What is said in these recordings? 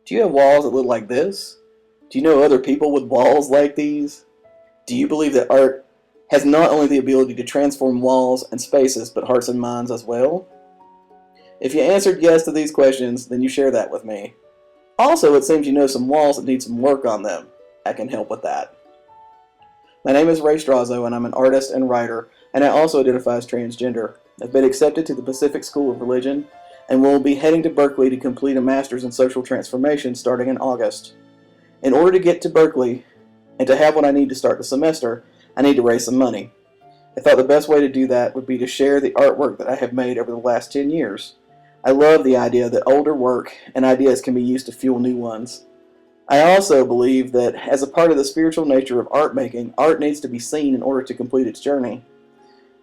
Do you have walls that look like this? Do you know other people with walls like these? Do you believe that art has not only the ability to transform walls and spaces, but hearts and minds as well? If you answered yes to these questions, then you share that with me. Also, it seems you know some walls that need some work on them. I can help with that. My name is Ray Strazo, and I'm an artist and writer, and I also identify as transgender. I've been accepted to the Pacific School of Religion, and will be heading to Berkeley to complete a master's in social transformation starting in August. In order to get to Berkeley, and to have what I need to start the semester, I need to raise some money. I thought the best way to do that would be to share the artwork that I have made over the last 10 years. I love the idea that older work and ideas can be used to fuel new ones. I also believe that as a part of the spiritual nature of art making, art needs to be seen in order to complete its journey.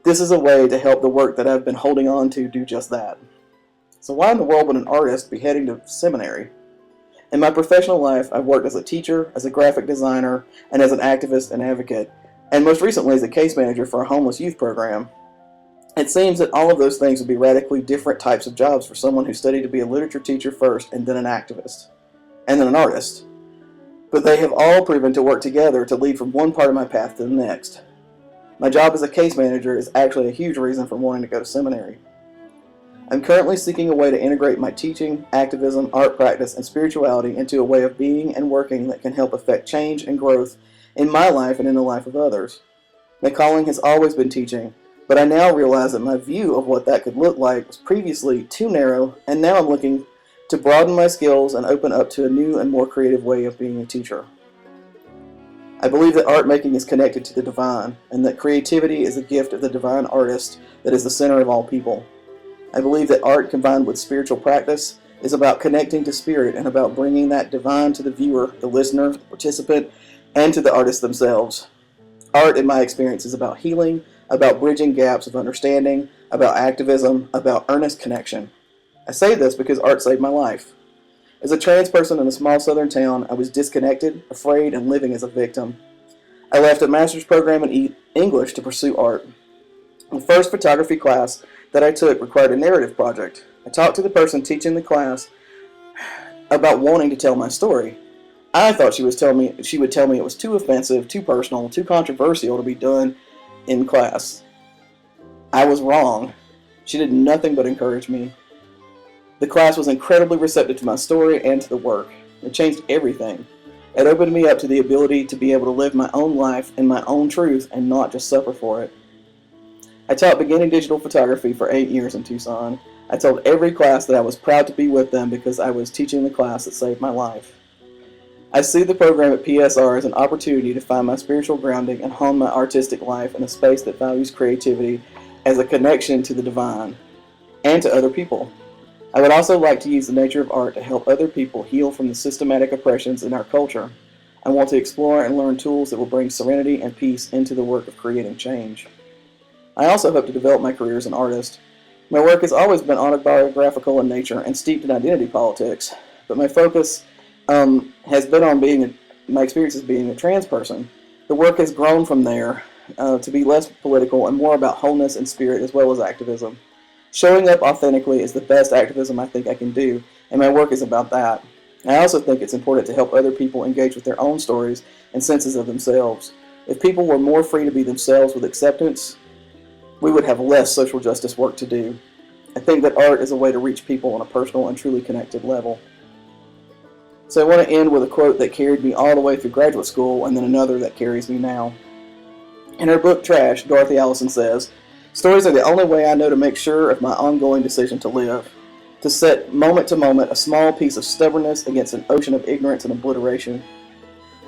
This is a way to help the work that I've been holding on to do just that. So why in the world would an artist be heading to seminary? In my professional life, I've worked as a teacher, as a graphic designer, and as an activist and advocate, and most recently as a case manager for a homeless youth program. It seems that all of those things would be radically different types of jobs for someone who studied to be a literature teacher first, and then an activist, and then an artist. But they have all proven to work together to lead from one part of my path to the next. My job as a case manager is actually a huge reason for wanting to go to seminary. I'm currently seeking a way to integrate my teaching, activism, art practice, and spirituality into a way of being and working that can help affect change and growth in my life and in the life of others. My calling has always been teaching, but I now realize that my view of what that could look like was previously too narrow, and now I'm looking to broaden my skills and open up to a new and more creative way of being a teacher. I believe that art making is connected to the divine, and that creativity is a gift of the divine artist that is the center of all people. I believe that art combined with spiritual practice is about connecting to spirit and about bringing that divine to the viewer, the listener, the participant, and to the artist themselves. Art, in my experience, is about healing, about bridging gaps of understanding, about activism, about earnest connection. I say this because art saved my life. As a trans person in a small southern town, I was disconnected, afraid, and living as a victim. I left a master's program in English to pursue art. The first photography class that I took required a narrative project. I talked to the person teaching the class about wanting to tell my story. I thought she would tell me it was too offensive, too personal, too controversial to be done in class. I was wrong. She did nothing but encourage me. The class was incredibly receptive to my story and to the work. It changed everything. It opened me up to the ability to be able to live my own life and my own truth and not just suffer for it. I taught beginning digital photography for 8 years in Tucson. I told every class that I was proud to be with them because I was teaching the class that saved my life. I see the program at PSR as an opportunity to find my spiritual grounding and hone my artistic life in a space that values creativity as a connection to the divine and to other people. I would also like to use the nature of art to help other people heal from the systematic oppressions in our culture. I want to explore and learn tools that will bring serenity and peace into the work of creating change. I also hope to develop my career as an artist. My work has always been autobiographical in nature and steeped in identity politics, but my focus has been on my experience as being a trans person. The work has grown from there to be less political and more about wholeness and spirit as well as activism. Showing up authentically is the best activism I think I can do, and my work is about that. I also think it's important to help other people engage with their own stories and senses of themselves. If people were more free to be themselves with acceptance, we would have less social justice work to do. I think that art is a way to reach people on a personal and truly connected level. So I want to end with a quote that carried me all the way through graduate school and then another that carries me now. In her book Trash, Dorothy Allison says, "Stories are the only way I know to make sure of my ongoing decision to live, to set moment to moment a small piece of stubbornness against an ocean of ignorance and obliteration.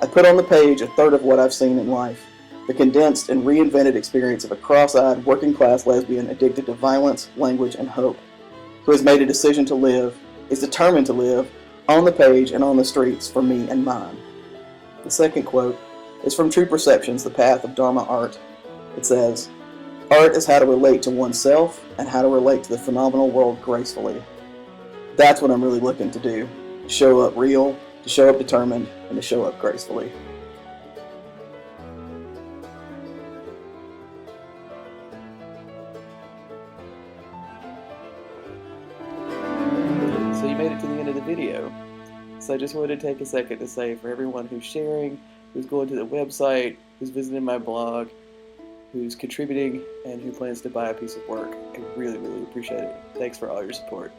I put on the page a third of what I've seen in life, the condensed and reinvented experience of a cross-eyed, working-class lesbian addicted to violence, language, and hope, who has made a decision to live, is determined to live, on the page and on the streets for me and mine." The second quote is from True Perceptions, The Path of Dharma Art. It says, "Art is how to relate to oneself and how to relate to the phenomenal world gracefully." That's what I'm really looking to do, to show up real, to show up determined, and to show up gracefully. So you made it to the end of the video. So I just wanted to take a second to say, for everyone who's sharing, who's going to the website, who's visiting my blog, who's contributing, and who plans to buy a piece of work, I really, really appreciate it. Thanks for all your support.